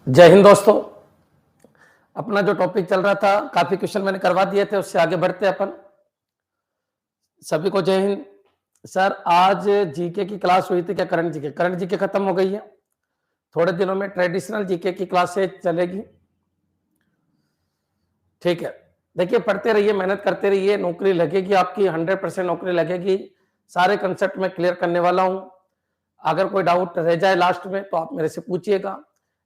जय हिंद दोस्तों। अपना जो टॉपिक चल रहा था, काफी क्वेश्चन मैंने करवा दिए थे, उससे आगे बढ़ते हैं अपन। सभी को जय हिंद। सर, आज जीके की क्लास हुई थी क्या? करंट जीके खत्म हो गई है। थोड़े दिनों में ट्रेडिशनल जीके की क्लासेज चलेगी। ठीक है, देखिए, पढ़ते रहिए, मेहनत करते रहिए, नौकरी लगेगी आपकी, 100% नौकरी लगेगी। सारे कंसेप्ट में क्लियर करने वाला हूं। अगर कोई डाउट रह जाए लास्ट में तो आप मेरे से पूछिएगा,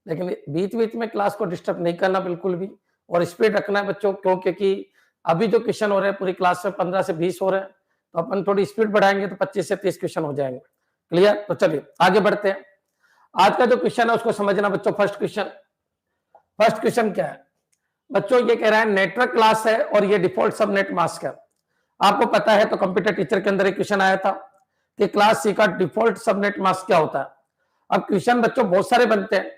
लेकिन बीच बीच में क्लास को डिस्टर्ब नहीं करना बिल्कुल भी, और स्पीड रखना है बच्चों, क्योंकि अभी जो क्वेश्चन हो रहे हैं पूरी क्लास में 15 से 20 हो रहे हैं, तो अपन थोड़ी स्पीड बढ़ाएंगे तो 25 से 30 क्वेश्चन हो जाएंगे। क्लियर? तो चलिए आगे बढ़ते हैं। आज का जो क्वेश्चन है उसको समझना बच्चों। फर्स्ट क्वेश्चन क्या है बच्चों? ये कह रहा है नेटवर्क क्लास है और ये डिफॉल्ट सबनेट मास्क है। आपको पता है, तो कंप्यूटर टीचर के अंदर एक क्वेश्चन आया था कि क्लास सी का डिफॉल्ट सबनेट मास्क क्या होता है। अब क्वेश्चन बच्चों बहुत सारे बनते हैं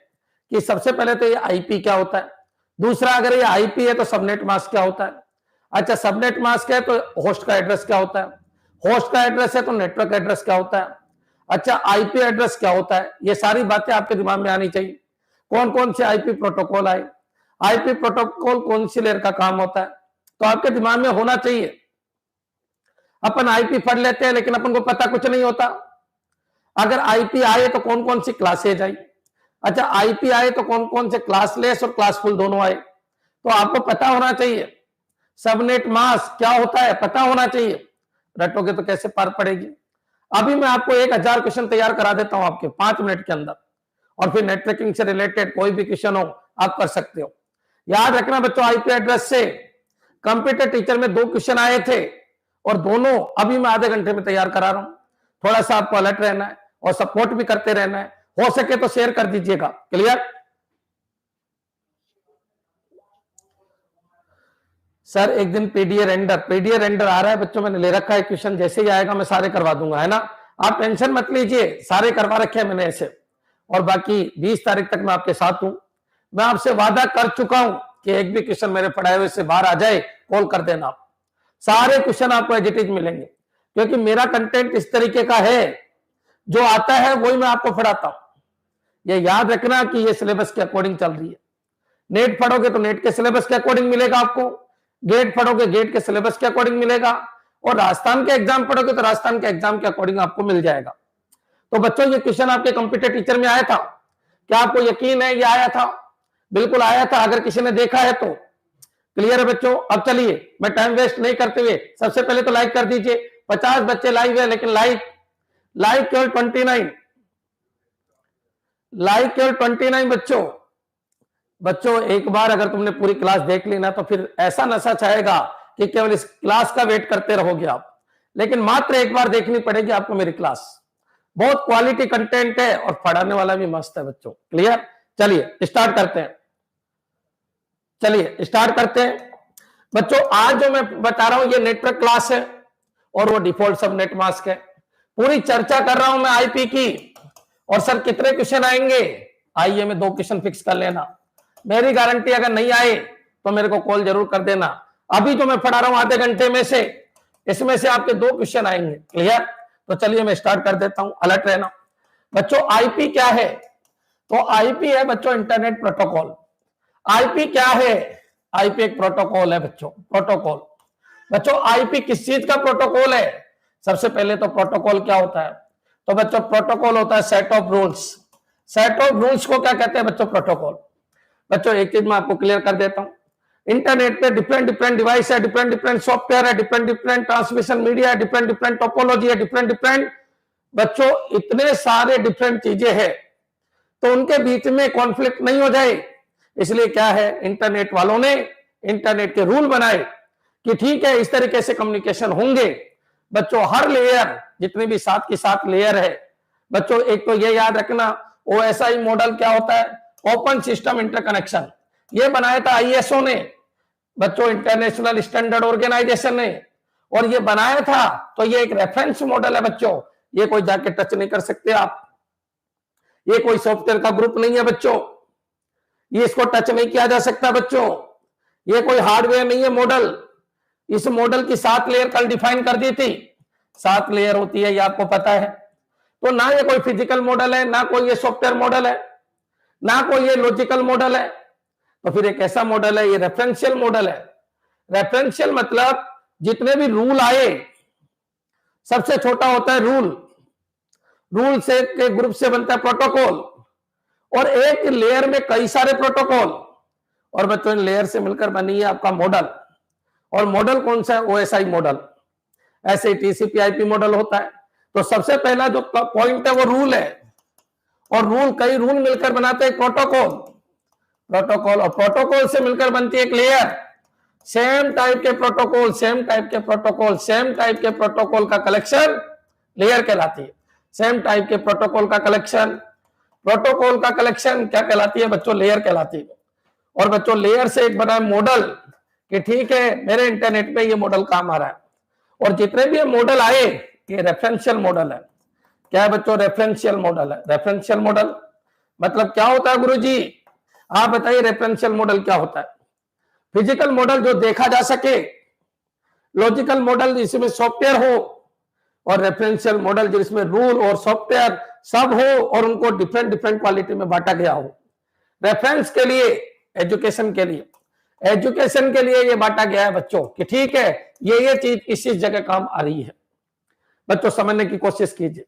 कि सबसे पहले तो ये आईपी क्या होता है, दूसरा अगर ये आईपी है तो सबनेट मास्क क्या होता है, अच्छा सबनेट मास्क है तो होस्ट का एड्रेस क्या होता है, होस्ट का एड्रेस है तो नेटवर्क एड्रेस क्या होता है, अच्छा आईपी एड्रेस क्या होता है। ये सारी बातें आपके दिमाग में आनी चाहिए। कौन कौन से आईपी प्रोटोकॉल आए, आईपी प्रोटोकॉल कौन सी लेयर का काम होता है, तो आपके दिमाग में होना चाहिए। अपन आईपी पढ़ लेते हैं लेकिन अपन को पता कुछ नहीं होता। अगर आईपी आए तो कौन कौन सी क्लासेज आई, अच्छा आईपी आए तो कौन कौन से क्लासलेस और क्लासफुल दोनों आए, तो आपको पता होना चाहिए। सबनेट मास्क क्या होता है पता होना चाहिए, रटोगे तो कैसे पार पड़ेगी। अभी मैं आपको 1000 क्वेश्चन तैयार करा देता हूं आपके 5 मिनट के अंदर, और फिर नेटवर्किंग से रिलेटेड कोई भी क्वेश्चन हो आप कर सकते हो। याद रखना बच्चों, आईपी एड्रेस से कंप्यूटर टीचर में 2 क्वेश्चन आए थे, और दोनों अभी मैं आधे घंटे में तैयार करा रहा हूं। थोड़ा सा आपको अलर्ट रहना है और सपोर्ट भी करते रहना है, हो सके तो शेयर कर दीजिएगा। क्लियर? सर एक दिन पीडीए रेंडर आ रहा है बच्चों, मैंने ले रखा है क्वेश्चन, जैसे ही आएगा मैं सारे करवा दूंगा, है ना। आप टेंशन मत लीजिए, सारे करवा रखे हैं मैंने ऐसे। और बाकी 20 तारीख तक मैं आपके साथ हूं। मैं आपसे वादा कर चुका हूं कि एक भी क्वेश्चन मेरे पढ़ाए हुए से बाहर आ जाए, कॉल कर देना आप। सारे क्वेश्चन आपको एज इट इज मिलेंगे, क्योंकि मेरा कंटेंट इस तरीके का है, जो आता है वही मैं आपको पढ़ाता हूं। ये याद रखना कि ये सिलेबस के अकॉर्डिंग चल रही है। नेट पढ़ोगे तो नेट के सिलेबस के अकॉर्डिंग मिलेगा आपको, गेट पढ़ोगे गेट के सिलेबस के अकॉर्डिंग मिलेगा, और राजस्थान के एग्जाम पढ़ोगे तो राजस्थान के एग्जाम के अकॉर्डिंग आपको मिल जाएगा। तो बच्चों ये क्वेश्चन आपके कंप्यूटर टीचर में आया था, क्या आपको यकीन है ये आया था? बिल्कुल आया था, अगर किसी ने देखा है तो। क्लियर है बच्चों? अब चलिए मैं टाइम वेस्ट नहीं करते हुए सबसे पहले तो लाइक कर दीजिए। 50 बच्चे लाइव है, लेकिन लाइक केवल 29, लाइक केवल 29 बच्चों एक बार अगर तुमने पूरी क्लास देख ली ना, तो फिर ऐसा नशा छाएगा कि केवल इस क्लास का वेट करते रहोगे आप। लेकिन मात्र एक बार देखनी पड़ेगी आपको मेरी क्लास। बहुत क्वालिटी कंटेंट है और पढ़ाने वाला भी मस्त है बच्चों। क्लियर? चलिए स्टार्ट करते हैं बच्चों। आज जो मैं बता रहा हूं ये नेटवर्क क्लास है और वो डिफॉल्ट सबनेट मास्क है। पूरी चर्चा कर रहा हूं मैं आईपी की। और सर कितने क्वेश्चन आएंगे? आइए में 2 क्वेश्चन फिक्स कर लेना। मेरी गारंटी अगर नहीं आए तो मेरे को कॉल जरूर कर देना। अभी जो मैं पढ़ा रहा हूं आधे घंटे में से, इसमें से आपके 2 क्वेश्चन आएंगे। क्लियर? तो चलिए मैं स्टार्ट कर देता हूं, अलर्ट रहना बच्चों। आईपी क्या है? तो आईपी है बच्चों इंटरनेट प्रोटोकॉल। आईपी क्या है? आईपी एक प्रोटोकॉल है बच्चों। आईपी किस चीज का प्रोटोकॉल है? सबसे पहले तो प्रोटोकॉल क्या होता है? तो बच्चों प्रोटोकॉल होता है set of rules. Set of rules को क्या कहते हैं बच्चों? प्रोटोकॉल। बच्चों एक चीज मैं आपको क्लियर कर देता हूं, इंटरनेट पे डिफरेंट डिवाइस है, डिफरेंट सॉफ्टवेयर है, डिफरेंट ट्रांसमिशन मीडिया है, डिफरेंट टोपोलॉजी है, डिफरेंट बच्चों इतने सारे डिफरेंट चीजें हैं, तो उनके बीच में कॉन्फ्लिक्ट नहीं हो जाए, इसलिए क्या है, इंटरनेट वालों ने इंटरनेट के रूल बनाए कि ठीक है इस तरीके से कम्युनिकेशन होंगे। बच्चों हर लेयर, जितने भी 7 की 7 लेयर है बच्चों, एक तो ये याद रखना ओएसआई मॉडल क्या होता है? Open system interconnection. ये बनाया था आईएसओ ने बच्चों, इंटरनेशनल स्टैंडर्ड ऑर्गेनाइजेशन ने, और ये बनाया था तो ये एक रेफरेंस मॉडल है बच्चों। ये कोई जाके टच नहीं कर सकते आप, ये कोई सॉफ्टवेयर का ग्रुप नहीं है बच्चों, ये इसको टच नहीं किया जा सकता बच्चों, ये कोई हार्डवेयर नहीं है मॉडल। इस मॉडल की 7 लेयर कल डिफाइन कर दी थी। 7 लेयर होती है, ये आपको पता है। तो ना ये कोई फिजिकल मॉडल है, ना कोई ये सॉफ्टवेयर मॉडल है। ना कोई ये लॉजिकल मॉडल है, तो फिर एक ऐसा मॉडल है, ये रेफरेंशियल मॉडल है। रेफरेंशियल मतलब जितने भी रूल आए, सबसे छोटा होता है रूल, रूल से के ग्रुप से बनता है प्रोटोकॉल, और एक लेयर में कई सारे प्रोटोकॉल, और बच्चों लेयर से मिलकर बनी है आपका मॉडल। और मॉडल कौन सा है? OSI model. ऐसे टीसीपी/आईपी मॉडल होता है। तो सबसे पहला जो पॉइंट है वो रूल है, और रूल कई रूल मिलकर बनाते हैं प्रोटोकॉल, प्रोटोकॉल, और प्रोटोकॉल से मिलकर बनती है एक लेयर। सेम टाइप के प्रोटोकॉल, सेम टाइप के प्रोटोकॉल, सेम टाइप के प्रोटोकॉल का कलेक्शन लेयर कहलाती है। सेम टाइप के प्रोटोकॉल का कलेक्शन, प्रोटोकॉल का कलेक्शन क्या कहलाती है बच्चों? लेयर कहलाती है। और बच्चों लेयर से एक बना मॉडल, कि ठीक है मेरे इंटरनेट पे ये मॉडल काम आ रहा है, और जितने भी मॉडल आए ये रेफरेंशियल मॉडल है। क्या है बच्चों? रेफरेंशियल मॉडल है। रेफरेंशियल मॉडल मतलब क्या होता है गुरुजी? आप बताइए रेफरेंशियल मॉडल क्या होता है? फिजिकल मॉडल जो देखा जा सके, लॉजिकल मॉडल जिसमें सॉफ्टवेयर हो, और रेफरेंशियल मॉडल जिसमें रूल और सॉफ्टवेयर सब हो और उनको डिफरेंट डिफरेंट क्वालिटी में बांटा गया हो। रेफरेंस के लिए, एजुकेशन के लिए, एजुकेशन के लिए ये बांटा गया है बच्चों, कि ठीक है ये चीज इस जगह काम आ रही है। बच्चों समझने की कोशिश कीजिए।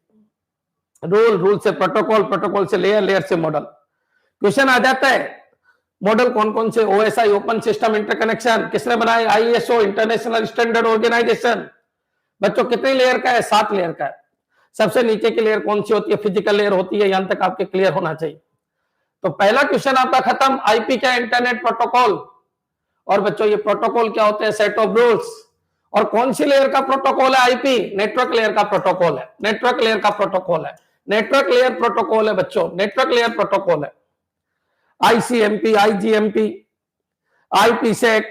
रूल, रूल से प्रोटोकॉल, प्रोटोकॉल से लेयर, लेयर से मॉडल। क्वेश्चन आ जाता है मॉडल कौन कौन से? ओएसआई, ओपन सिस्टम इंटरकनेक्शन, किसने बनाए? ISO, international standard organization. बच्चों कितनी लेयर का है? 7 लेयर का है। सबसे नीचे की लेयर कौन सी होती है? फिजिकल लेयर होती है। यहां तक आपके क्लियर होना चाहिए। तो पहला क्वेश्चन आपका खत्म। आईपी क्या? Internet protocol. और बच्चों ये प्रोटोकॉल क्या होते हैं? Set of rules. और कौन सी लेयर का प्रोटोकॉल है? आईपी नेटवर्क लेयर का प्रोटोकॉल है। नेटवर्क लेयर का प्रोटोकॉल है। नेटवर्क लेयर प्रोटोकॉल है बच्चों, नेटवर्क लेयर प्रोटोकॉल है। ICMP, IGMP, IPsec,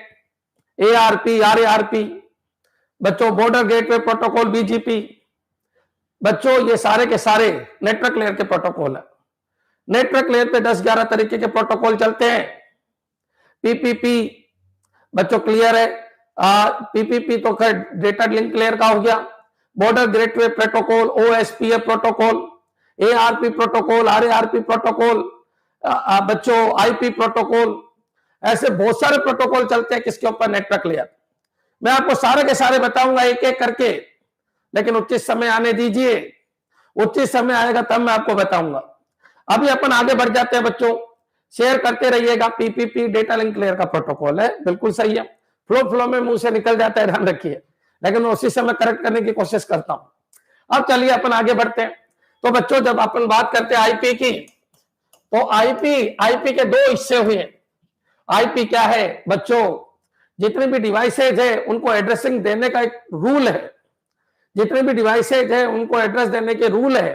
ARP, RARP, बच्चों बॉर्डर गेटवे प्रोटोकॉल, बीजीपी। बच्चों ये सारे के सारे नेटवर्क लेयर के प्रोटोकॉल है। नेटवर्क लेयर पे 10-11 तरीके के प्रोटोकॉल चलते हैं। पीपीपी बच्चों क्लियर है? पीपीपी तो खैर डेटा लिंक लेयर का हो गया। Border gateway protocol, OSPF protocol, ARP protocol, RARP protocol, बच्चों आईपी प्रोटोकॉल। ऐसे बहुत सारे प्रोटोकॉल चलते हैं किसके ऊपर? Network layer. मैं आपको सारे के सारे बताऊंगा एक एक करके, लेकिन उचित समय आने दीजिए। उचित समय आएगा तब मैं आपको बताऊंगा। अभी अपन आगे बढ़ जाते हैं बच्चों, शेयर करते रहिएगा। पीपीपी डेटा लिंक लेयर का प्रोटोकॉल है, बिल्कुल सही है। फ्लो में मुंह से निकल जाता है, ध्यान रखिए, लेकिन उसी समय करेक्ट करने की कोशिश करता हूं। अब चलिए अपन आगे बढ़ते हैं। तो बच्चों जब अपन बात करते हैं आईपी की, तो आईपी के 2 हिस्से हुए। आईपी क्या है बच्चों? जितने भी डिवाइसेज है उनको एड्रेसिंग देने का एक रूल है। जितने भी डिवाइसेज है उनको एड्रेस देने के रूल है।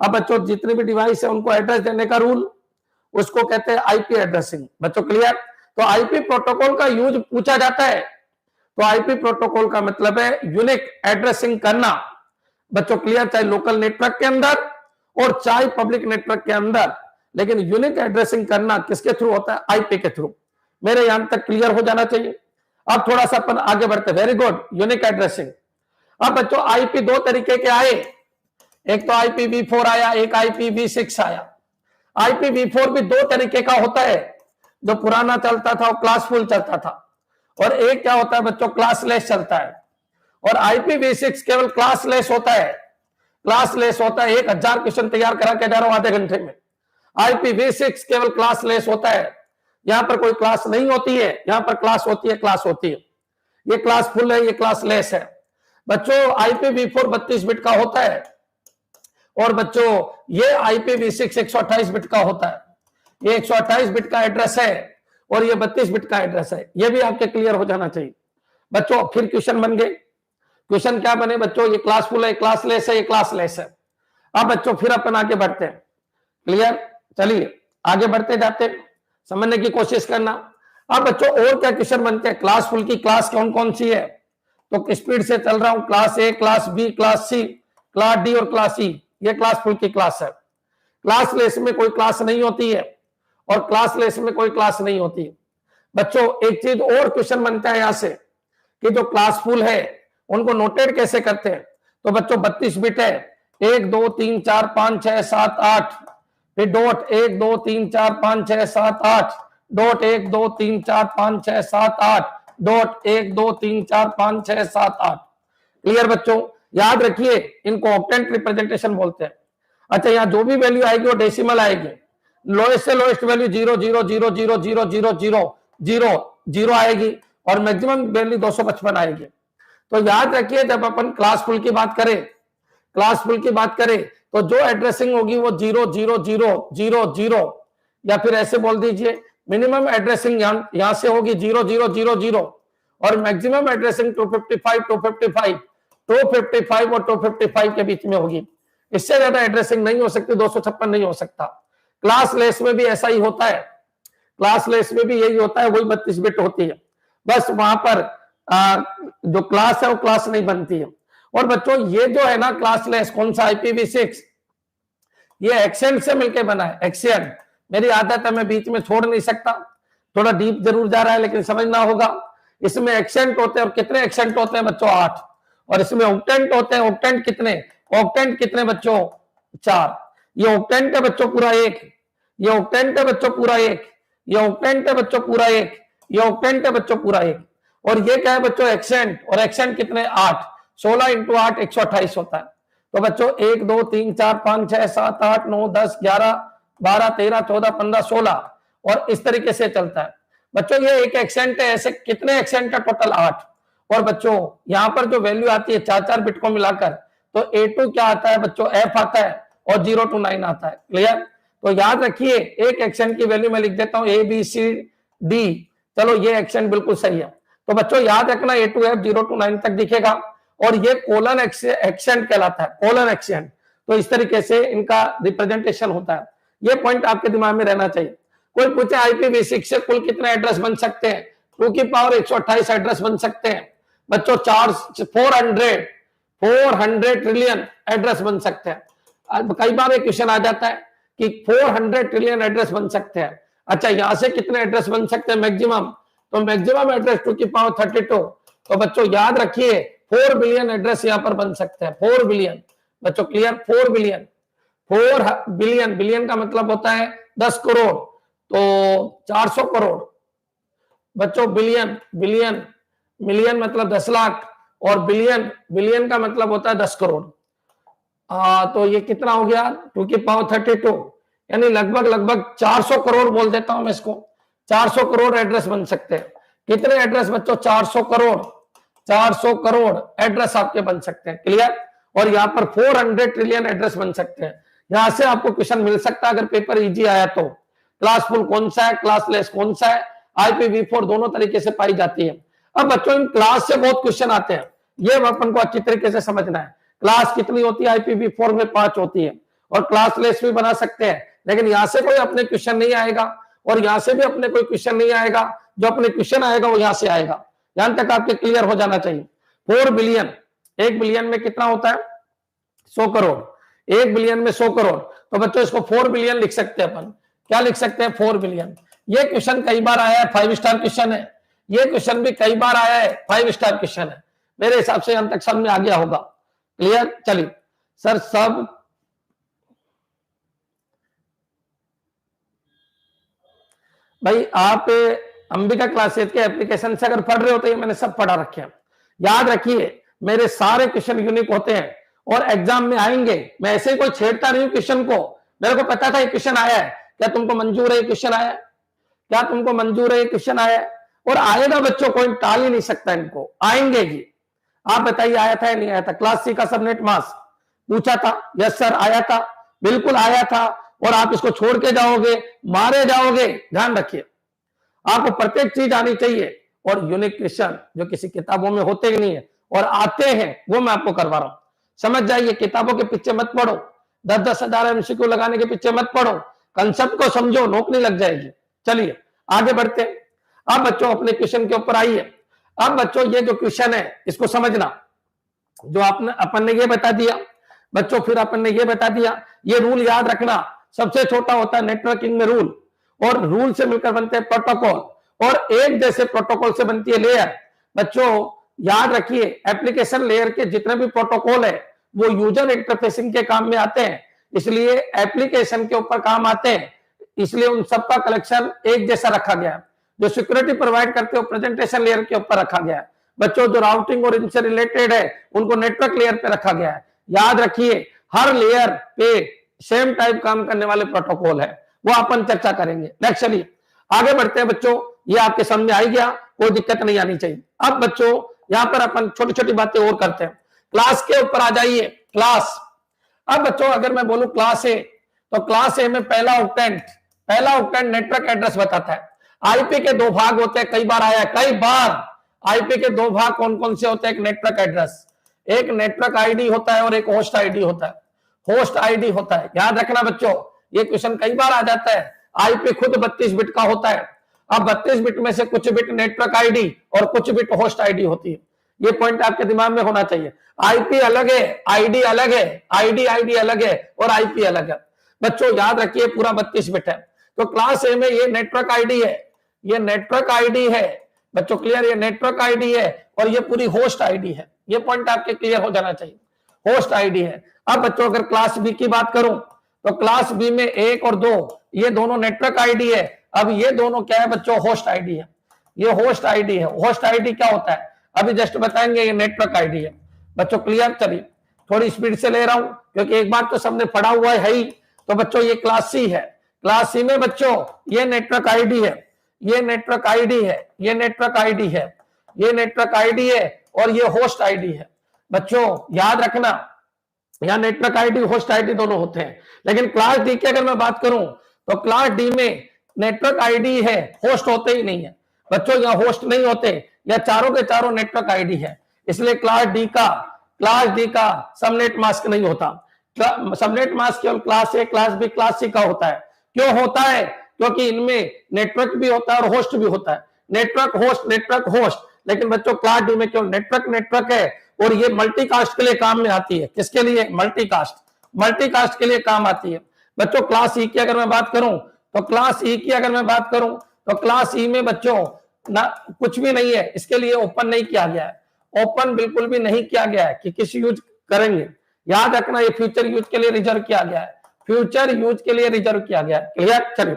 अब बच्चों जितने भी डिवाइस है उनको एड्रेस देने का रूल, उसको कहते हैं आईपी एड्रेसिंग। बच्चों क्लियर? तो आईपी प्रोटोकॉल का यूज पूछा जाता है। तो आईपी प्रोटोकॉल का मतलब है यूनिक एड्रेसिंग करना। बच्चों क्लियर? चाहे लोकल नेटवर्क के अंदर और चाहे पब्लिक नेटवर्क के अंदर, लेकिन यूनिक एड्रेसिंग करना किसके थ्रू होता है? आईपी के थ्रू। मेरे यहां तक क्लियर हो जाना चाहिए। अब थोड़ा सा अपन आगे बढ़ते। Very good, unique addressing. अब बच्चों आईपी 2 तरीके के आए। एक तो IPv4 आया, एक IPv6 आया। IPv4 भी 2 तरीके का होता है। जो पुराना चलता था वो क्लासफुल चलता था, और एक क्या होता है बच्चों? क्लासलेस चलता है। और IPv6 केवल क्लासलेस होता है। क्लासलेस होता है। 1000 क्वेश्चन तैयार करा के जा रहा हूं आधे घंटे में। IPv6 केवल क्लासलेस होता है। यहां पर कोई क्लास नहीं होती है, यहां पर क्लास होती है, क्लास होती है। ये क्लास फुल है, ये क्लासलेस है। बच्चों IPv4 32 बिट का होता है, और बच्चों ये IPv6 128 बिट का होता है। ये 128 बिट का एड्रेस है और ये 32 बिट का एड्रेस है। ये भी आपके क्लियर हो जाना चाहिए बच्चों। फिर क्वेश्चन बन गए। क्वेश्चन क्या बने बच्चों? ये क्लासफुल है, क्लासलेस है, ये क्लासलेस है। अब बच्चों फिर अपन आगे बढ़ते हैं। क्लियर? चलिए आगे बढ़ते जाते, समझने की कोशिश करना। अब बच्चों और क्या क्वेश्चन बनते हैं? क्लासफुल की क्लास कौन कौन सी है? तो स्पीड से चल रहा हूं। Class A, class B, class C, class D और क्लास ई। ये क्लासफुल की क्लास है। क्लासलेस में कोई क्लास नहीं होती है, और क्लासलेस में कोई क्लास नहीं होती है। बच्चों एक चीज और क्वेश्चन बनता है यहां से, कि जो क्लासफुल है उनको नोटेड कैसे करते हैं? तो बच्चों 32 बिट है। 1 2 3 4 5 6 7 8, फिर डॉट 1 2 3 4 5 6 7 8, डॉट 1 2 3 4 5 6 7 8, डॉट 1 2 3 4 5 6 7 8। क्लियर बच्चों? याद रखिए इनको ऑक्टेंट रिप्रेजेंटेशन बोलते हैं। अच्छा, यहाँ जो भी वैल्यू आएगी वो डेसिमल आएगी। लोएस्ट से लोएस्ट वैल्यू 0 0 0 0 0 0 0 0 0 आएगी और मैक्सिमम वैल्यू 255 आएगी। तो याद रखिए जब अपन क्लास फुल की बात करें, क्लास फुल की बात करें तो जो एड्रेसिंग होगी वो 0 0 0 0 0 या फिर ऐसे बोल दीजिए मिनिमम एड्रेसिंग यहां से होगी 0 0 0 0 और मैक्सिमम एड्रेसिंग 255 255 255 और 255 के बीच में होगी। इससे ज्यादा एड्रेसिंग नहीं हो सकती, 256 नहीं हो सकता। क्लास लेस में भी ऐसा ही होता है, क्लास लेस में भी यही होता है, वही 32 बिट होती है। बस वहां पर जो क्लास है वो क्लास नहीं बनती है। और बच्चों ये जो है ना क्लास लेस, कौन सा IPv6, ये एक्सेंट से मिलकर बना है। एक्सेंट मेरी आदत है, मैं बीच में छोड़ नहीं सकता, थोड़ा डीप जरूर जा रहा है लेकिन समझना होगा। इसमें एक्सेंट होते हैं और कितने एक्सेंट होते हैं बच्चों? 8। और इसमें ऑक्टेंट होते हैं। ऑक्टेंट कितने? ऑक्टेंट कितने बच्चों? 4। ये ऑक्टेंट है बच्चों पूरा 1, ये ऑक्टेंट है बच्चों पूरा 1, ये ऑक्टेंट है बच्चों पूरा 1, ये ऑक्टेंट है बच्चों पूरा 1। और ये क्या है बच्चों? एक्सेंट। और एक्सेंट कितने? 8। 16 × 8 128 होता है। तो बच्चों 1 2 3 4 5 6 7 8 9 10 11 12 13 14 15 16 और इस तरीके से चलता है। बच्चों ये एक एक्सेंट है। ऐसे कितने एक्सेंट है? टोटल 8। और बच्चों यहां पर जो वैल्यू आती है 4 बिट को मिलाकर, तो A2 क्या आता है बच्चों? F आता है और 0 to 9 आता है। क्लियर? तो याद रखिए एक एक्सेंट की वैल्यू मैं लिख देता हूं ABCD। चलो ये एक्सेंट बिल्कुल सही है। तो बच्चों याद रखना A2F 0 to 9 तक दिखेगा और ये कोलन एक्सेंट कहलाता है, कोलन एक्सेंट। तो इस तरीके से इनका रिप्रेजेंटेशन होता है। ये पॉइंट आपके दिमाग में रहना चाहिए। कोई पूछे IPv6 से कुल कितने एड्रेस बन सकते हैं? 2 की पावर 128 एड्रेस बन सकते हैं बच्चों। 400 ट्रिलियन एड्रेस बन सकते हैं। कई बार एक क्वेश्चन आ जाता है कि 400 ट्रिलियन एड्रेस बन सकते हैं। अच्छा, यहां से कितने एड्रेस बन सकते हैं मैक्सिमम? तो मैक्सिमम एड्रेस 2 की पावर 32। तो बच्चों याद रखिए 4 बिलियन एड्रेस यहां पर बन सकते हैं। 4 बिलियन बच्चों, क्लियर? 4 बिलियन। 4 बिलियन, बिलियन का मतलब होता है 10 करोड़, तो 400 करोड़ बच्चों। बिलियन, बिलियन, मिलियन मतलब 10 लाख और बिलियन, बिलियन का मतलब होता है 10 करोड़। तो ये कितना हो गया? 2 की पावर 32 यानी लगभग 400 करोड़ बोल देता हूं मैं इसको। 400 करोड़ एड्रेस बन सकते हैं। कितने एड्रेस बच्चों? 400 करोड़। 400 करोड़ एड्रेस आपके बन सकते हैं। क्लियर? और यहाँ पर 400 ट्रिलियन एड्रेस बन सकते हैं। यहां से आपको क्वेश्चन मिल सकता है अगर पेपर इजी आया तो। क्लास फुल कौन सा है, क्लास लेस कौन सा है, IPv4 दोनों तरीके से पाई जाती है। अब बच्चों इन क्लास से बहुत क्वेश्चन आते हैं, ये अपन को अच्छी तरीके से समझना है। क्लास कितनी होती है? IPv4 में 5 होती है और क्लास लेस भी बना सकते हैं, लेकिन यहां से कोई अपने क्वेश्चन नहीं आएगा और यहां से भी अपने कोई क्वेश्चन नहीं आएगा। जो अपने क्वेश्चन आएगा वो यहां से आएगा। यहां तक आपके क्लियर हो जाना चाहिए। 4 बिलियन, 1 बिलियन में कितना होता है? 100 करोड़। 1 बिलियन में 100 करोड़। तो बच्चों इसको 4 बिलियन लिख सकते हैं अपन। क्या लिख सकते हैं? 4 बिलियन। ये क्वेश्चन कई बार आया है, 5 स्टार क्वेश्चन है। ये क्वेश्चन भी कई बार आया है, 5 स्टार क्वेश्चन है। मेरे हिसाब से यहां तक समझ में आ गया होगा। क्लियर? चलिए सर, सब भाई आप अंबिका क्लासेस के एप्लीकेशन से अगर पढ़ रहे हो तो ये मैंने सब पढ़ा रखे हैं। याद रखिए मेरे सारे क्वेश्चन यूनिक होते हैं और एग्जाम में आएंगे। मैं ऐसे ही कोई छेड़ता नहीं हूं क्वेश्चन को। मेरे को पता था ये क्वेश्चन आया है, क्या तुमको मंजूर है ये क्वेश्चन आया? क्या तुमको मंजूर है ये क्वेश्चन आया? और आएगा बच्चों, कोई टाल ही नहीं सकता इनको, आएंगे ही। आप बताइए आया था या नहीं आया था? क्लास सी का सबनेट मास्क पूछा था? यस सर आया था, बिल्कुल आया था। और आप इसको छोड़ के जाओगे, मारे जाओगे। ध्यान रखिए आपको प्रत्येक चीज आनी चाहिए। और यूनिक क्वेश्चन जो किसी किताबों में होते ही नहीं है और आते हैं वो मैं आपको करवा रहा हूं। समझ जाइए, किताबों के पीछे मत पढ़ो, 10-10 हजार MCQ लगाने के पीछे मत पढ़ो। कंसेप्ट को समझो, नौकरी लग जाएगी। चलिए आगे बढ़ते हैं। अब बच्चों अपने क्वेश्चन के ऊपर आइए। अब बच्चों ये जो क्वेश्चन है इसको समझना। जो आपने अपन ने ये बता दिया बच्चों, फिर अपन ने ये बता दिया, ये रूल याद रखना। सबसे छोटा होता है नेटवर्किंग में रूल, और रूल से मिलकर बनते हैं प्रोटोकॉल, और एक जैसे प्रोटोकॉल से बनती है लेयर। बच्चों याद रखिए एप्लीकेशन लेयर के जितने भी प्रोटोकॉल है वो यूजर इंटरफेसिंग के काम में आते हैं। इसलिए एप्लीकेशन के ऊपर काम आते हैं, इसलिए उन सबका कलेक्शन एक जैसा रखा गया है। जो सिक्योरिटी प्रोवाइड करते हो प्रेजेंटेशन लेयर के ऊपर रखा गया है। बच्चों जो राउटिंग और इनसे रिलेटेड है उनको नेटवर्क लेयर पे रखा गया है। याद रखिए हर लेयर पे सेम टाइप काम करने वाले प्रोटोकॉल है, वो अपन चर्चा करेंगे। नेक्स्ट चलिए आगे बढ़ते हैं बच्चों, ये आपके सामने आ गया, कोई दिक्कत नहीं आनी चाहिए। अब बच्चों यहाँ पर अपन छोटी छोटी बातें और करते हैं। क्लास के ऊपर आ जाइए, क्लास। अब बच्चों अगर मैं बोलूं क्लास ए, तो क्लास ए में पहला ऑक्टेंट नेटवर्क एड्रेस बताता है। आईपी के दो भाग होते हैं, कई बार आया है, कई बार आईपी के दो भाग कौन कौन से होते हैं? एक नेटवर्क एड्रेस, एक नेटवर्क आईडी होता है और एक होस्ट आईडी होता है। होस्ट आईडी होता है, याद रखना बच्चों, ये क्वेश्चन कई बार आ जाता है। आईपी खुद 32 बिट का होता है। अब 32 बिट में से कुछ बिट नेटवर्क आईडी और कुछ बिट होस्ट आईडी होती है। ये पॉइंट आपके दिमाग में होना चाहिए। आईपी अलग है, आईडी अलग है, आईडी अलग है और आईपी अलग है। बच्चों याद रखिए पूरा 32 बिट है। तो क्लास ए में ये नेटवर्क आईडी है, ये नेटवर्क आईडी है बच्चों, क्लियर? ये नेटवर्क आईडी है और ये पूरी होस्ट आईडी है। ये पॉइंट आपके क्लियर हो जाना चाहिए, होस्ट आईडी है। अब बच्चों अगर क्लास बी की बात करूं तो क्लास बी में 1 और 2 ये दोनों नेटवर्क आईडी है। अब ये दोनों क्या है बच्चों? होस्ट आईडी है। ये होस्ट आईडी है। होस्ट आईडी क्या होता है अभी जस्ट बताएंगे। ये नेटवर्क आईडी है बच्चों, क्लियर? चलिए थोड़ी स्पीड से ले रहा हूं क्योंकि एक बार तो सबने पढ़ा हुआ है ही। तो बच्चों ये क्लास सी है। क्लास सी में बच्चों ये नेटवर्क आईडी है, ये नेटवर्क आईडी है, ये नेटवर्क आईडी है, ये नेटवर्क आईडी है और ये होस्ट आईडी है। बच्चों याद रखना यहां नेटवर्क आईडी होस्ट आईडी दोनों होते हैं। लेकिन क्लास डी की अगर मैं बात करूं तो क्लास डी में नेटवर्क आईडी है, होस्ट होते ही नहीं है बच्चों। यहाँ होस्ट नहीं होते, या चारों के चारों नेटवर्क आईडी है। इसलिए क्लास डी का सबनेट मास्क नहीं होता। सबनेट मास्क केवल class A, class B, class C का होता है। क्यों होता है? क्योंकि इनमें नेटवर्क भी होता है और होस्ट भी होता है। Network host. लेकिन बच्चों क्लास डी में केवल नेटवर्क है और ये मल्टीकास्ट के लिए काम में आती है। किसके लिए? मल्टीकास्ट के लिए काम आती है बच्चों। क्लास ई की अगर मैं बात करूं तो क्लास ई में बच्चों ना कुछ भी नहीं है, इसके लिए ओपन नहीं किया गया है। ओपन बिल्कुल भी नहीं किया गया है कि किस यूज करेंगे। याद रखना ये फ्यूचर यूज के लिए रिजर्व किया गया है, फ्यूचर यूज के लिए रिजर्व किया गया है। क्लियर? चलिए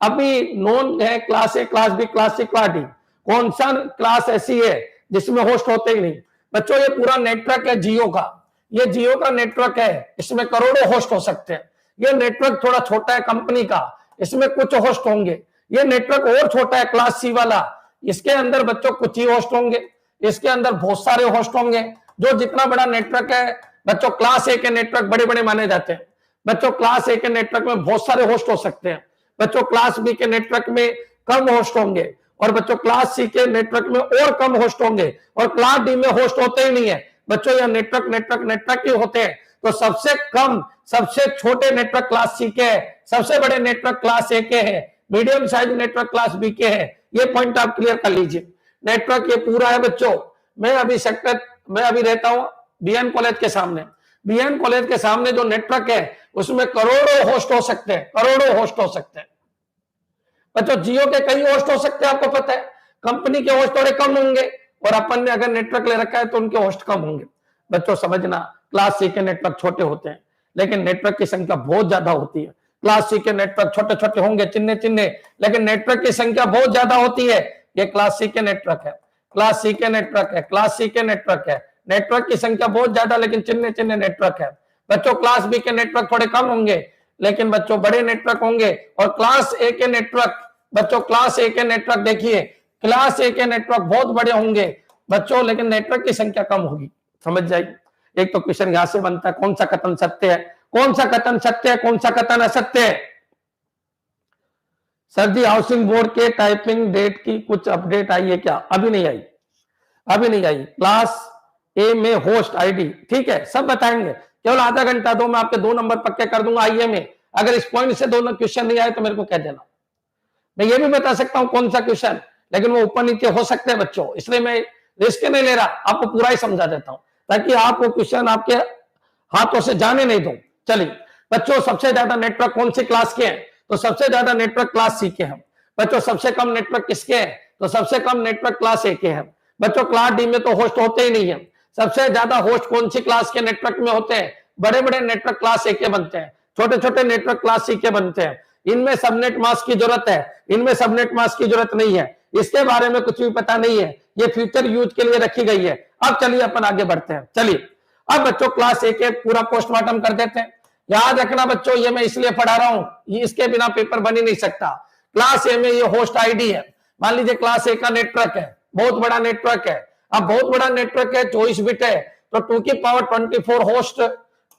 अभी नोन है class A, class B, class C, class D. कौन सा क्लास ऐसी है जिसमें होस्ट होते ही नहीं? बच्चों ये पूरा नेटवर्क है जियो का, ये जियो का नेटवर्क है, इसमें करोड़ों होस्ट हो सकते हैं। ये नेटवर्क थोड़ा छोटा है कंपनी का, इसमें कुछ होस्ट होंगे। ये नेटवर्क और छोटा है क्लास सी वाला, इसके अंदर बच्चों कुछ ही होस्ट होंगे, इसके अंदर बहुत सारे होस्ट होंगे। जो जितना बड़ा नेटवर्क है बच्चों, क्लास ए के नेटवर्क बड़े बड़े माने जाते हैं बच्चों। क्लास ए के नेटवर्क में बहुत सारे होस्ट हो सकते हैं बच्चों। क्लास बी के नेटवर्क में कम होस्ट होंगे और बच्चों क्लास सी के नेटवर्क में और कम होस्ट होंगे और क्लास डी में होस्ट होते ही नहीं है बच्चों। यह नेटवर्क ही होते हैं। तो सबसे कम सबसे छोटे नेटवर्क क्लास सी के है, सबसे बड़े नेटवर्क क्लास ए के हैं, medium size network class B के हैं। ये पॉइंट आप क्लियर कर लीजिए। नेटवर्क ये पूरा है बच्चों। मैं अभी रहता हूं बीएन कॉलेज के सामने। बीएन कॉलेज के सामने जो नेटवर्क है उसमें करोड़ों होस्ट हो सकते हैं, करोड़ों होस्ट हो सकते हैं बच्चों। जियो के कई होस्ट हो सकते हैं, आपको पता है। कंपनी के होस्ट थोड़े कम होंगे और अपन ने अगर नेटवर्क ले रखा है तो उनके होस्ट कम होंगे बच्चों। समझना क्लास सी के नेटवर्क छोटे होते हैं लेकिन नेटवर्क की संख्या बहुत ज्यादा होती है। क्लास सी के नेटवर्क छोटे छोटे होंगे, चिन्ह, लेकिन नेटवर्क की संख्या बहुत ज्यादा होती है। ये क्लास सी के नेटवर्क है, क्लास सी के नेटवर्क है, क्लास सी के नेटवर्क है। नेटवर्क की संख्या बहुत ज्यादा लेकिन चिन्ह नेटवर्क है बच्चों। क्लास बी के नेटवर्क थोड़े कम होंगे लेकिन बच्चों बड़े नेटवर्क होंगे। और क्लास ए के नेटवर्क बच्चों, क्लास ए के नेटवर्क देखिए, क्लास ए के नेटवर्क बहुत बड़े होंगे बच्चों लेकिन नेटवर्क की संख्या कम होगी। समझ जाइए। एक तो क्वेश्चन यहां से बनता है, कौन सा कथन सत्य है, कौन सा कथन सत्य है, कौन सा कथन असत्य है? सर जी हाउसिंग बोर्ड के टाइपिंग डेट की कुछ अपडेट आई है क्या? अभी नहीं आई, अभी नहीं आई। क्लास ए में होस्ट आईडी, ठीक है, सब बताएंगे। केवल आधा घंटा दो, मैं आपके 2 नंबर पक्के कर दूंगा आईए में। अगर इस पॉइंट से दोनों क्वेश्चन नहीं आए तो मेरे को कह देना। मैं ये भी बता सकता हूं कौन सा क्वेश्चन, लेकिन वो ऊपर नीचे हो सकते हैं बच्चों, इसलिए मैं रिस्क नहीं ले रहा, आपको पूरा ही समझा देता हूं ताकि आप वो क्वेश्चन आपके हाथों से जाने नहीं दो। चलिए बच्चों, सबसे ज्यादा नेटवर्क कौन सी क्लास के हैं? तो सबसे ज्यादा नेटवर्क क्लास सी के हैं बच्चों। सबसे कम नेटवर्क किसके हैं? तो सबसे कम नेटवर्क क्लास ए के हैं बच्चों। क्लास डी में तो होस्ट होते ही नहीं है। सबसे ज्यादा होस्ट कौन सी क्लास के नेटवर्क में होते हैं? बड़े बड़े नेटवर्क क्लास ए के बनते हैं। छोटे छोटे नेटवर्क क्लास सी के बनते हैं, इनमें सबनेट मास्क की जरूरत है, इनमें सबनेट मास्क की जरूरत नहीं है, इसके बारे में कुछ भी पता नहीं है, ये फ्यूचर यूज के लिए रखी गई है। अब चलिए अपन आगे बढ़ते हैं। चलिए अब बच्चों क्लास ए के पूरा पोस्टमार्टम कर देते हैं। याद रखना बच्चों, ये मैं इसलिए पढ़ा रहा हूं, ये इसके बिना पेपर बन ही नहीं सकता। क्लास ए में ये होस्ट आईडी है। मान लीजिए क्लास ए का नेटवर्क है, बहुत बड़ा नेटवर्क है। अब बहुत बड़ा नेटवर्क है, 24 बिट है, तो 2 की पावर 24 होस्ट,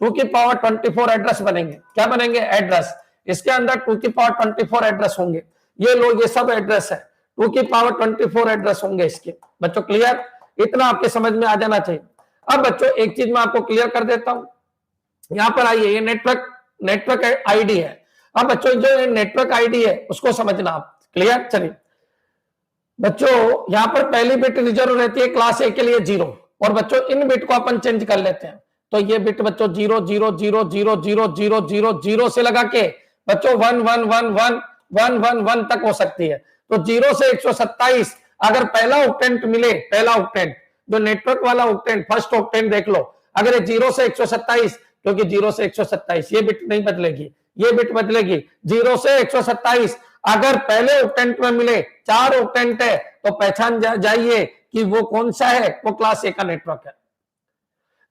2 की पावर 24 एड्रेस बनेंगे। क्या बनेंगे? एड्रेस। इसके अंदर 2 की पावर 24 एड्रेस होंगे। ये लोग, ये सब एड्रेस है, 2 की पावर 24 एड्रेस होंगे इसके। बच्चों क्लियर? इतना आपके समझ में आ जाना चाहिए। अब बच्चों एक चीज मैं आपको क्लियर कर देता हूं, यहां पर आइए, ये नेटवर्क आईडी है। अब बच्चों जो ये नेटवर्क आईडी है उसको समझना आप। क्लियर? चलिए बच्चों, यहां पर पहली बिट रिजर्व रहती है क्लास ए के लिए 0, और बच्चों इन बिट को अपन चेंज कर लेते हैं। तो ये बिट बच्चों 0 0 0 0 0 0 0 0 से लगा के बच्चों 1 1 1 1 1 1 1 तक हो सकती है। तो 0 से 127 अगर पहला ऑक्टेंट मिले, पहला ऑक्टेंट जो नेटवर्क वाला ऑक्टेंट, फर्स्ट ऑक्टेंट देख लो, अगर ये 0 से 127, क्योंकि 0 से 127 ये बिट नहीं बदलेगी, ये बिट बदलेगी। 0 से 127 अगर पहले ऑक्टेंट में मिले, 4 ऑक्टेंट है, तो पहचान जाइए कि वो कौन सा है, वो क्लास ए का नेटवर्क है।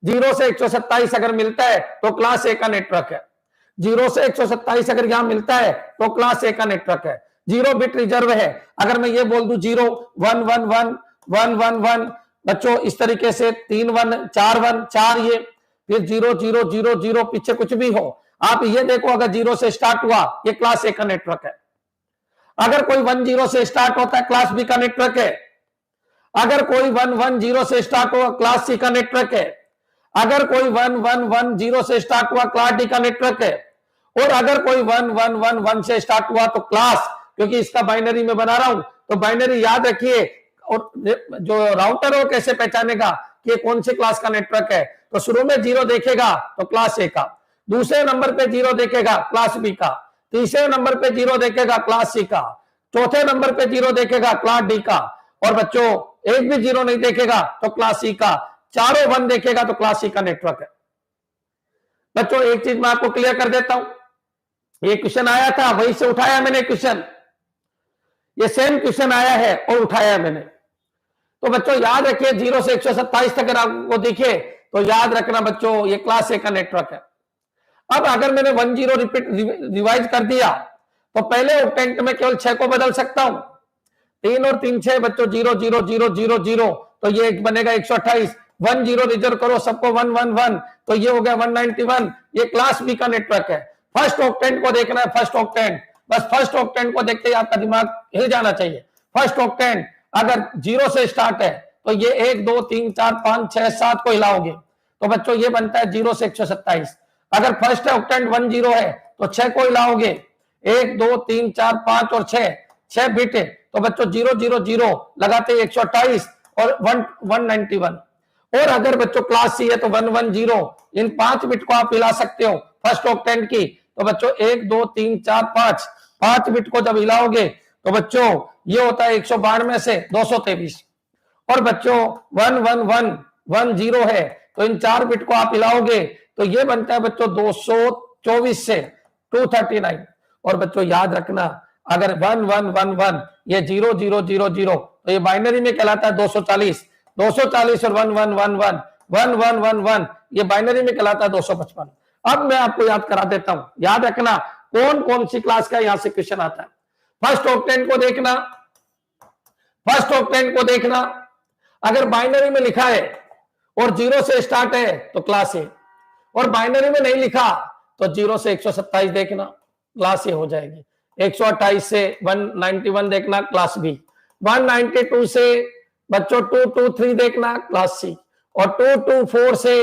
0 से 127 अगर मिलता है तो क्लास ए का नेटवर्क है। 0 से 127 अगर यहां मिलता है तो क्लास ए का नेटवर्क है। 0 बिट रिजर्व है। अगर मैं ये बोल दूं 0 1 1 1 1 1 1, बच्चों इस तरीके से 3 1 4 1 4, ये फिर 0 0 0 0, पीछे कुछ भी हो, आप ये देखो अगर 0 से स्टार्ट हुआ, ये क्लास ए का नेटवर्क है। अगर कोई 1 0 से स्टार्ट होता है, क्लास बी का नेटवर्क है। अगर कोई 1 1 0 से स्टार्ट हुआ, क्लास सी का नेटवर्क है। अगर कोई 1 1 1 0 से स्टार्ट हुआ, क्लास डी का नेटवर्क है। और अगर कोई 1 1 1 1 से स्टार्ट हुआ तो क्लास, क्योंकि इसका बाइनरी में बना रहा हूं तो बाइनरी याद रखिए। और जो राउटर है वो कैसे पहचानेगा कि कौन सी क्लास का नेटवर्क है? तो शुरू में 0 देखेगा तो क्लास ए का, दूसरे नंबर पे 0 देखेगा क्लास बी का, तीसरे नंबर पे 0 देखेगा क्लास सी का, चौथे नंबर पे 0 देखेगा क्लास डी का, और बच्चों एक भी 0 नहीं देखेगा तो क्लास सी का, चारों 1 देखेगा तो क्लास सी का नेटवर्क है। बच्चों एक चीज मैं आपको क्लियर कर देता हूं, ये क्वेश्चन आया था, वहीं से उठाया मैंने क्वेश्चन, ये सेम क्वेश्चन आया है और उठाया मैंने। तो बच्चों याद रखिए 0 से 127 तक अगर आपको दिखे तो याद रखना बच्चों ये क्लास ए का नेटवर्क है। अब अगर मैंने 1 0 रिवाइज कर दिया तो पहले ऑक्टेंट में केवल 6 को बदल सकता हूं, 3 और 3 6 बच्चों 0 0 0 0 0, तो ये बनेगा 128। 1 0 रिजर्व करो सबको 1 1 1, तो ये हो गया 191। ये क्लास बी का नेटवर्क है। फर्स्ट ऑक्टेंट को देखना है, फर्स्ट ऑक्टेंट, बस फर्स्ट ऑक्टेंट को देखते ही आपका दिमाग हिल जाना चाहिए। फर्स्ट ऑक्टेंट अगर 0 से स्टार्ट है तो ये 1 2 3 4 5 6 7 को हिलाओगे तो बच्चों ये बनता है 0 से 127। अगर फर्स्ट ऑक्टेंट 1 0 है तो 6 को हिलाओगे, 1 2 3 4 5 और 6 बिट है, तो बच्चों 0 0 0 लगाते 128 और 191। और अगर बच्चों क्लास सी है तो 1 1 0, इन 5 बिट को आप हिला सकते हो फर्स्ट ऑक्टेंट की। तो बच्चों 1 2 3 4 5 बिट को जब हिलाओगे तो बच्चों ये होता है 192 से 223। और बच्चों 1 1 1 1 0 है तो इन 4 बिट को आप हिलाओगे तो ये बनता है बच्चों 224 से 239। और बच्चों याद रखना अगर 1 1 1 1 ये 0 0 0 0 तो ये बाइनरी में कहलाता है 240। 240 और 1 1 1 1 1 1 1 1 ये बाइनरी में कहलाता है 255। अब मैं आपको याद करा देता हूं, याद रखना कौन कौन सी क्लास का यहां से क्वेश्चन आता है। फर्स्ट ऑक्टेंट को देखना, फर्स्ट ऑक्टेंट को देखना, अगर बाइनरी में लिखा है और 0 से स्टार्ट है तो क्लास ए, और बाइनरी में नहीं लिखा तो 0 से 127 देखना, क्लास ए हो जाएगी। 128 से 191 देखना, क्लास बी। 192 से बच्चों 223 देखना, क्लास सी। और 224 से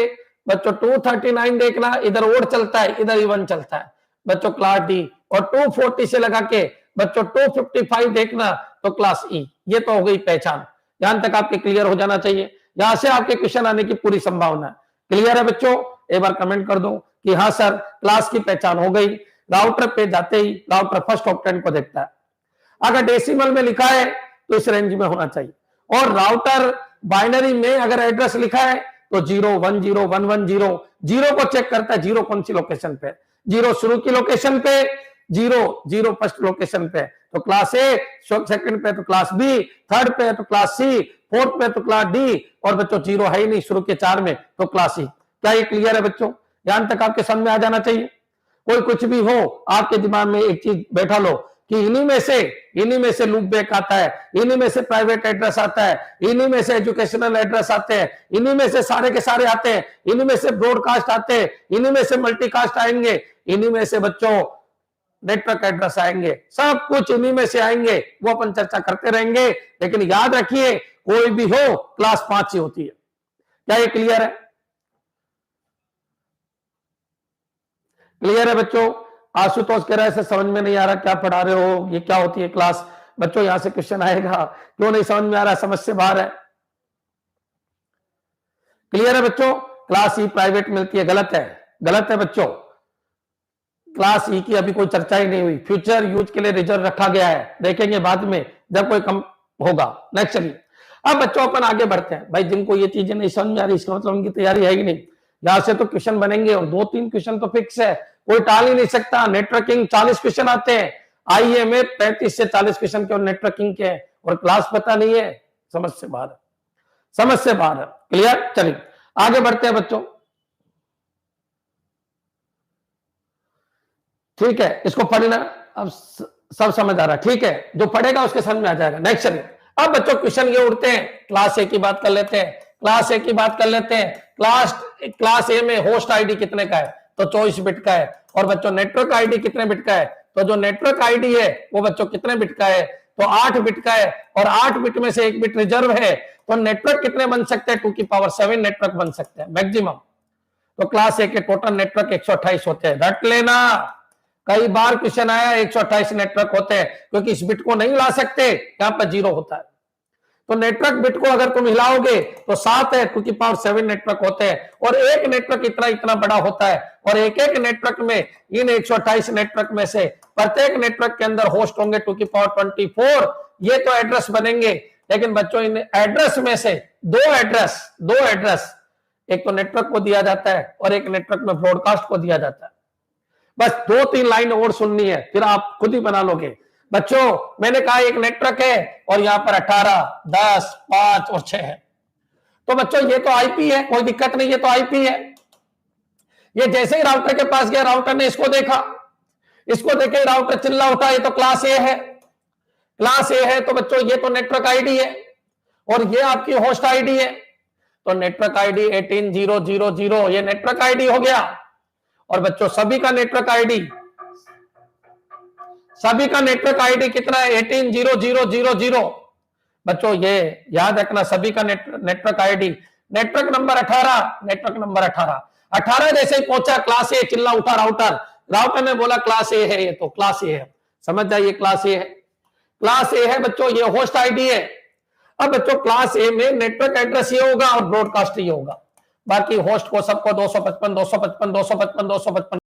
बच्चों 239 देखना, इधर ओड चलता है इधर इवन चलता है बच्चों, क्लास डी। और 240 से लगा के बच्चों 255 देखना तो क्लास ई। ये तो हो गई पहचान, यहां तक आपके क्लियर हो जाना चाहिए। यहां से आपके क्वेश्चन आने की पूरी संभावना है। क्लियर है बच्चों? एक बार कमेंट कर दो कि हाँ सर क्लास की पहचान हो गई। राउटर पे जाते ही राउटर फर्स्ट ऑक्टेंट को देखता है, अगर डेसिमल में लिखा है तो इस रेंज में होना चाहिए, और राउटर बाइनरी में अगर एड्रेस लिखा है तो 0 1 0 1 1 0 0 को चेक करता है 0 कौन सी लोकेशन पे। 0 शुरू की लोकेशन पे, 0 फर्स्ट लोकेशन पे। तो क्लास ए, सेकंड पे तो क्लास बी, थर्ड पे तो क्लास सी, फोर्थ पे तो क्लास डी, और बच्चों 0 है ही नहीं शुरू के 4 में, तो क्लास सी। क्या ये क्लियर है बच्चों? यहां तक आपके समझ में आ जाना चाहिए। कोई कुछ भी हो, आपके दिमाग में एक चीज बैठा लो कि इन्हीं में से लूप बैक आता है, इन्हीं में से प्राइवेट एड्रेस आता है, इन्हीं में से एजुकेशनल एड्रेस आते हैं, इन्हीं में से सारे के सारे आते हैं, इन्हीं में से ब्रॉडकास्ट आते हैं, इन्हीं में से मल्टीकास्ट आएंगे, इन्हीं में से बच्चों नेटवर्क एड्रेस आएंगे, सब कुछ इन्हीं में से आएंगे। वो अपन चर्चा करते रहेंगे, लेकिन याद रखिए कोई भी हो क्लास 5 ही होती है। क्या ये क्लियर है? क्लियर है बच्चों? आशुतोष कह रहा है समझ में नहीं आ रहा, क्या पढ़ा रहे हो, ये क्या होती है क्लास? बच्चों यहां से क्वेश्चन आएगा, क्यों नहीं समझ में आ रहा, समझ से बाहर है। क्लियर है बच्चों? क्लास ई प्राइवेट मिलती है, गलत है, गलत है बच्चों। क्लास ई की अभी कोई चर्चा ही नहीं हुई, फ्यूचर यूज के लिए रिजर्व रखा गया है, देखेंगे बाद में जब कोई कम होगा। नेक्स्ट चलिए, अब बच्चों अपन आगे बढ़ते हैं। भाई जिनको ये चीजें नहीं समझ में आ रही, इसका मतलब उनकी तैयारी है ही नहीं। यहां से तो क्वेश्चन बनेंगे और 2-3 क्वेश्चन तो फिक्स है, कोई टाल ही नहीं सकता। नेटवर्किंग 40 क्वेश्चन आते हैं, आईए में 35 से 40 क्वेश्चन के नेटवर्किंग के, और क्लास पता नहीं है, समझ से बाहर है, समझ से बाहर है। क्लियर? चलिए आगे बढ़ते हैं बच्चों। ठीक है, इसको पढ़ना अब सब समझ आ रहा है, ठीक है, जो पढ़ेगा उसके समझ में आ जाएगा। नेक्स्ट चलिए, अब बच्चों क्वेश्चन ये उठते हैं, क्लास ए की बात कर लेते हैं, क्लास ए की बात कर लेते हैं। क्लास ए में होस्ट आईडी कितने का है? तो 24 बिट का है। और बच्चों नेटवर्क आईडी कितने बिट का है? तो जो नेटवर्क आईडी है वो बच्चों कितने बिट का है? तो 8 बिट का है, और 8 बिट में से 1 बिट रिजर्व है। तो नेटवर्क कितने बन सकते हैं? 2 की पावर 7 नेटवर्क बन सकते हैं मैक्सिमम। तो क्लास ए के टोटल नेटवर्क 128 होते हैं, रट लेना। कई बार क्वेश्चन आया 128 नेटवर्क होते हैं, क्योंकि इस बिट को नहीं ला सकते, यहां पर 0 होता है। तो नेटवर्क बिट को अगर तुम हिलाओगे तो 7 है, 2 की पावर 7 नेटवर्क होते हैं, और एक नेटवर्क इतना बड़ा होता है, और एक एक नेटवर्क में, इन 128 नेटवर्क में से प्रत्येक नेटवर्क के अंदर होस्ट होंगे 2 की पावर 24। ये तो एड्रेस बनेंगे, लेकिन बच्चों इन एड्रेस में से दो एड्रेस एक तो नेटवर्क को दिया जाता है और एक नेटवर्क में ब्रॉडकास्ट को दिया जाता है। बस 2-3 लाइन और सुननी है, फिर आप खुद ही बना लोगे। बच्चों मैंने कहा एक नेटवर्क है और यहां पर 18, 10, 5 और 6 है। तो बच्चों ये तो आईपी है, कोई दिक्कत नहीं, ये तो आईपी है। ये जैसे ही राउटर के पास गया, राउटर ने इसको देखा, इसको देखे राउटर चिल्ला उठा, ये तो क्लास ए है, क्लास ए है। तो बच्चों ये तो नेटवर्क आईडी है, और ये आपकी होस्ट आईडी है। तो नेटवर्क आईडी 18000, ये नेटवर्क आईडी हो गया। और बच्चों सभी का नेटवर्क आईडी कितना है? 18000। बच्चों ये याद रखना, सभी का नेटवर्क आईडी। नेटवर्क नंबर 18 जैसे ही पहुंचा क्लास ए, चिल्ला उठा राउटर ने बोला क्लास ए है, ये तो क्लास ए है, समझ जाइए क्लास ए है, क्लास ए है बच्चों, ये होस्ट आईडी है। अब बच्चों क्लास ए में नेटवर्क एड्रेस ये होगा और ब्रॉडकास्ट ये होगा। बाकी होस्ट को सबको 255